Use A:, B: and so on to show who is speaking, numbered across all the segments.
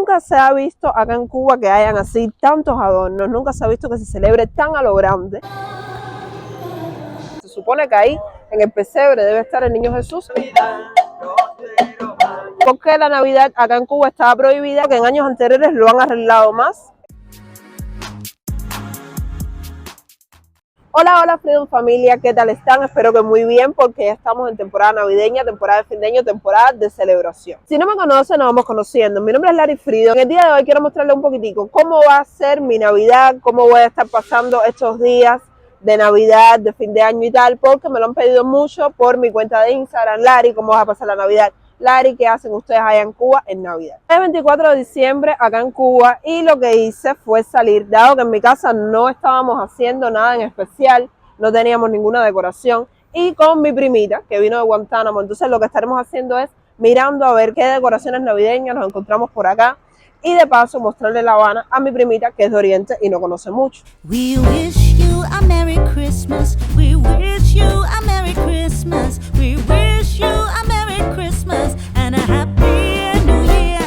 A: nunca se ha visto acá en Cuba que hayan así tantos adornos, nunca se ha visto que se celebre tan a lo grande. Se supone que ahí en el pesebre debe estar el niño Jesús. ¿Por qué la Navidad acá en Cuba estaba prohibida? Que en años anteriores lo han arreglado más. Hola, hola Freedom familia, ¿qué tal están? Espero que muy bien porque ya estamos en temporada navideña, temporada de fin de año, temporada de celebración. Si no me conocen, nos vamos conociendo. Mi nombre es Lari Freedom. En el día de hoy quiero mostrarles un poquitico cómo va a ser mi Navidad, cómo voy a estar pasando estos días de Navidad, de fin de año y tal, porque me lo han pedido mucho por mi cuenta de Instagram, Lari, cómo vas a pasar la Navidad. Lari, ¿qué hacen ustedes allá en Cuba en Navidad? El 24 de diciembre acá en Cuba y lo que hice fue salir, dado que en mi casa no estábamos haciendo nada en especial, no teníamos ninguna decoración, y con mi primita que vino de Guantánamo, entonces lo que estaremos haciendo es mirando a ver qué decoraciones navideñas nos encontramos por acá y de paso mostrarle La Habana a mi primita que es de Oriente y no conoce mucho.
B: We wish you a Merry Christmas. We wish you a Merry Christmas. We wish you a Merry Christmas and a Happy New Year.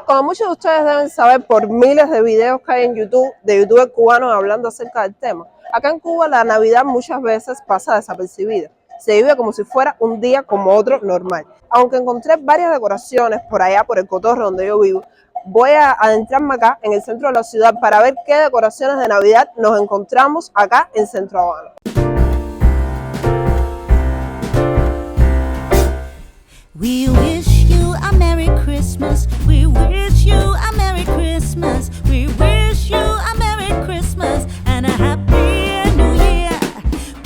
A: Como muchos de ustedes deben saber por miles de videos que hay en YouTube, de youtubers cubanos hablando acerca del tema, acá en Cuba la Navidad muchas veces pasa desapercibida. Se vive como si fuera un día como otro normal. Aunque encontré varias decoraciones por allá, por el Cotorro donde yo vivo, voy a adentrarme acá en el centro de la ciudad para ver qué decoraciones de Navidad nos encontramos acá en Centro Habana.
B: We wish you a Merry Christmas. We wish you a Merry Christmas. We wish you a Merry Christmas and a Happy New Year.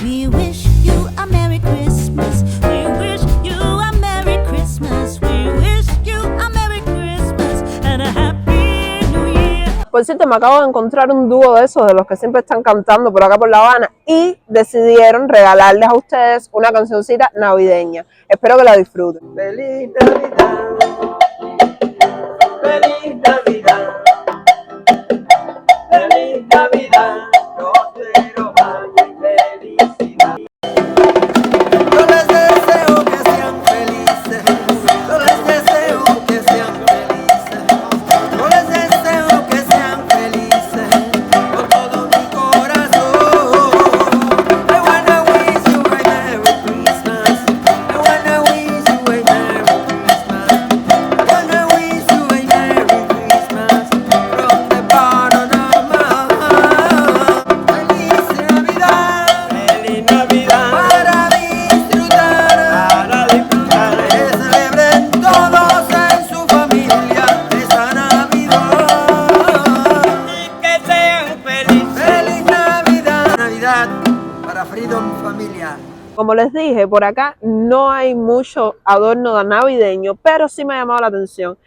B: We wish you a Merry Christmas. We wish you a Merry Christmas. We wish you a Merry Christmas and a Happy New Year.
A: Por cierto, me acabo de encontrar un dúo de esos, de los que siempre están cantando por acá por La Habana, y decidieron regalarles a ustedes una cancioncita navideña. Espero que la disfruten. ¡Feliz Navidad! ¡Feliz Navidad! ¡Feliz Navidad! ¡Próspero año y felicidad!
C: Yo les deseo que sean felices. Yo les deseo que sean felices. Yo les deseo que sean felices con todo mi corazón. I wanna wish you a Merry Christmas. I wanna wish you a Merry Christmas. I wanna wish you a Merry Christmas from the bottom of my heart. Feliz Navidad. Feliz Navidad. Para disfrutar, que celebren todos en su familia esta Navidad. Y que sean felices. Feliz Navidad. Navidad para Freedom Familia.
A: Como les dije, por acá no hay mucho adorno navideño, pero sí me ha llamado la atención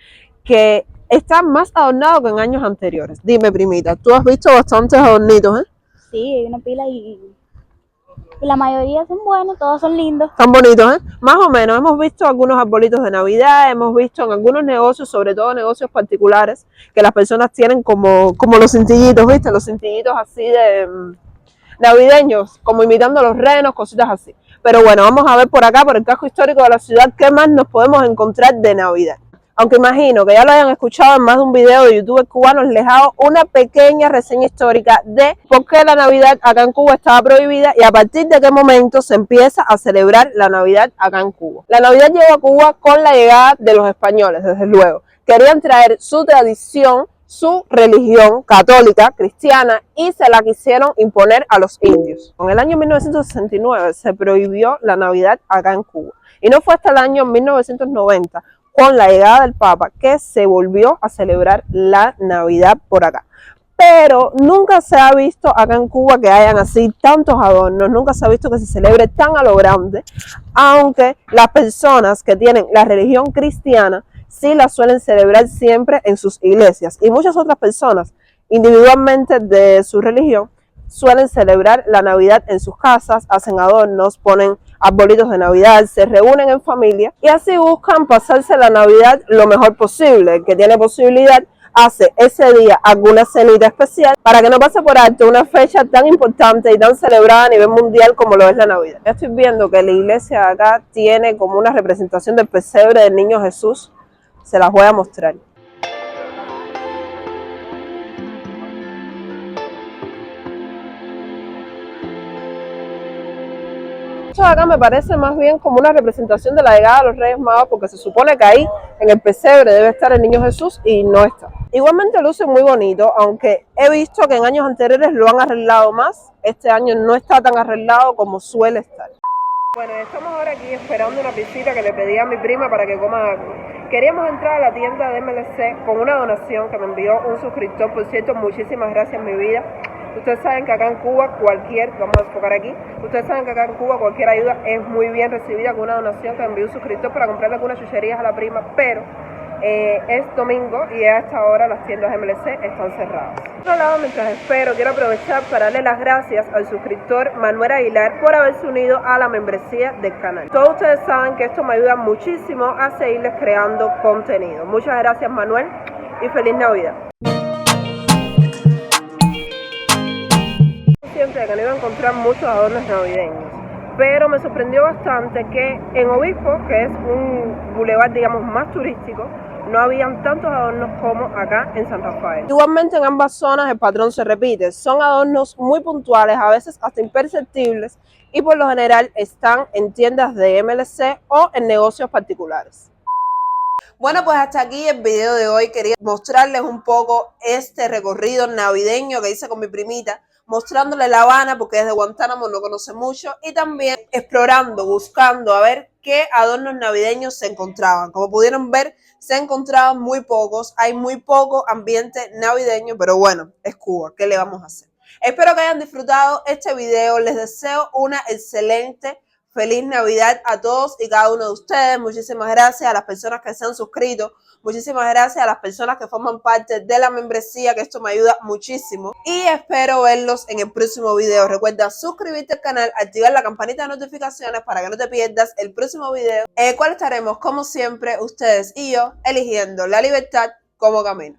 A: que está más adornado que en años anteriores. Dime, primita, tú has visto bastantes adornitos, ¿eh?
D: Sí, hay una pila y la mayoría son buenos, todos son lindos.
A: Están bonitos, ¿eh? Más o menos, hemos visto algunos arbolitos de Navidad, hemos visto en algunos negocios, sobre todo negocios particulares, que las personas tienen como los cintillitos, ¿viste? Los cintillitos así de navideños, como imitando los renos, cositas así. Pero bueno, vamos a ver por acá, por el casco histórico de la ciudad, qué más nos podemos encontrar de Navidad. Aunque imagino que ya lo hayan escuchado en más de un video de youtubers cubanos, les hago una pequeña reseña histórica de por qué la Navidad acá en Cuba estaba prohibida y a partir de qué momento se empieza a celebrar la Navidad acá en Cuba. La Navidad llegó a Cuba con la llegada de los españoles, desde luego. Querían traer su tradición, su religión católica, cristiana, y se la quisieron imponer a los indios. En el año 1969 se prohibió la Navidad acá en Cuba. Y no fue hasta el año 1990, con la llegada del Papa, que se volvió a celebrar la Navidad por acá. Pero nunca se ha visto acá en Cuba que hayan así tantos adornos, nunca se ha visto que se celebre tan a lo grande, aunque las personas que tienen la religión cristiana sí la suelen celebrar siempre en sus iglesias, y muchas otras personas individualmente de su religión suelen celebrar la Navidad en sus casas, hacen adornos, ponen arbolitos de Navidad, se reúnen en familia y así buscan pasarse la Navidad lo mejor posible. El que tiene posibilidad hace ese día alguna cenita especial para que no pase por alto una fecha tan importante y tan celebrada a nivel mundial como lo es la Navidad. Ya estoy viendo que la iglesia de acá tiene como una representación del pesebre del niño Jesús. Se las voy a mostrar. Esto de acá me parece más bien como una representación de la llegada de los Reyes Magos, porque se supone que ahí en el pesebre debe estar el niño Jesús y no está. Igualmente luce muy bonito, aunque he visto que en años anteriores lo han arreglado más. Este año no está tan arreglado como suele estar. Bueno, estamos ahora aquí esperando una visita que le pedí a mi prima para que coma algo. Queríamos entrar a la tienda de MLC con una donación que me envió un suscriptor. Por cierto, muchísimas gracias, mi vida. Ustedes saben que acá en Cuba vamos a enfocar aquí, ustedes saben que acá en Cuba cualquier ayuda es muy bien recibida, con una donación que me envió un suscriptor para comprarle algunas chucherías a la prima, pero es domingo y a esta hora las tiendas MLC están cerradas. Por otro lado, mientras espero, quiero aprovechar para darle las gracias al suscriptor Manuel Aguilar por haberse unido a la membresía del canal. Todos ustedes saben que esto me ayuda muchísimo a seguirles creando contenido. Muchas gracias, Manuel, y feliz Navidad. De que no iba a encontrar muchos adornos navideños, pero me sorprendió bastante que en Obispo, que es un bulevar digamos más turístico, no habían tantos adornos como acá en San Rafael. Igualmente en ambas zonas el patrón se repite, son adornos muy puntuales, a veces hasta imperceptibles, y por lo general están en tiendas de MLC o en negocios particulares. Bueno, pues hasta aquí el video de hoy. Quería mostrarles un poco este recorrido navideño que hice con mi primita, mostrándole La Habana porque desde Guantánamo no conoce mucho, y también explorando, buscando a ver qué adornos navideños se encontraban. Como pudieron ver, se encontraban muy pocos, hay muy poco ambiente navideño, pero bueno, es Cuba, ¿qué le vamos a hacer? Espero que hayan disfrutado este video, les deseo una excelente feliz Navidad a todos y cada uno de ustedes. Muchísimas gracias a las personas que se han suscrito. Muchísimas gracias a las personas que forman parte de la membresía, que esto me ayuda muchísimo. Y espero verlos en el próximo video. Recuerda suscribirte al canal, activar la campanita de notificaciones para que no te pierdas el próximo video, en el cual estaremos, como siempre, ustedes y yo, eligiendo la libertad como camino.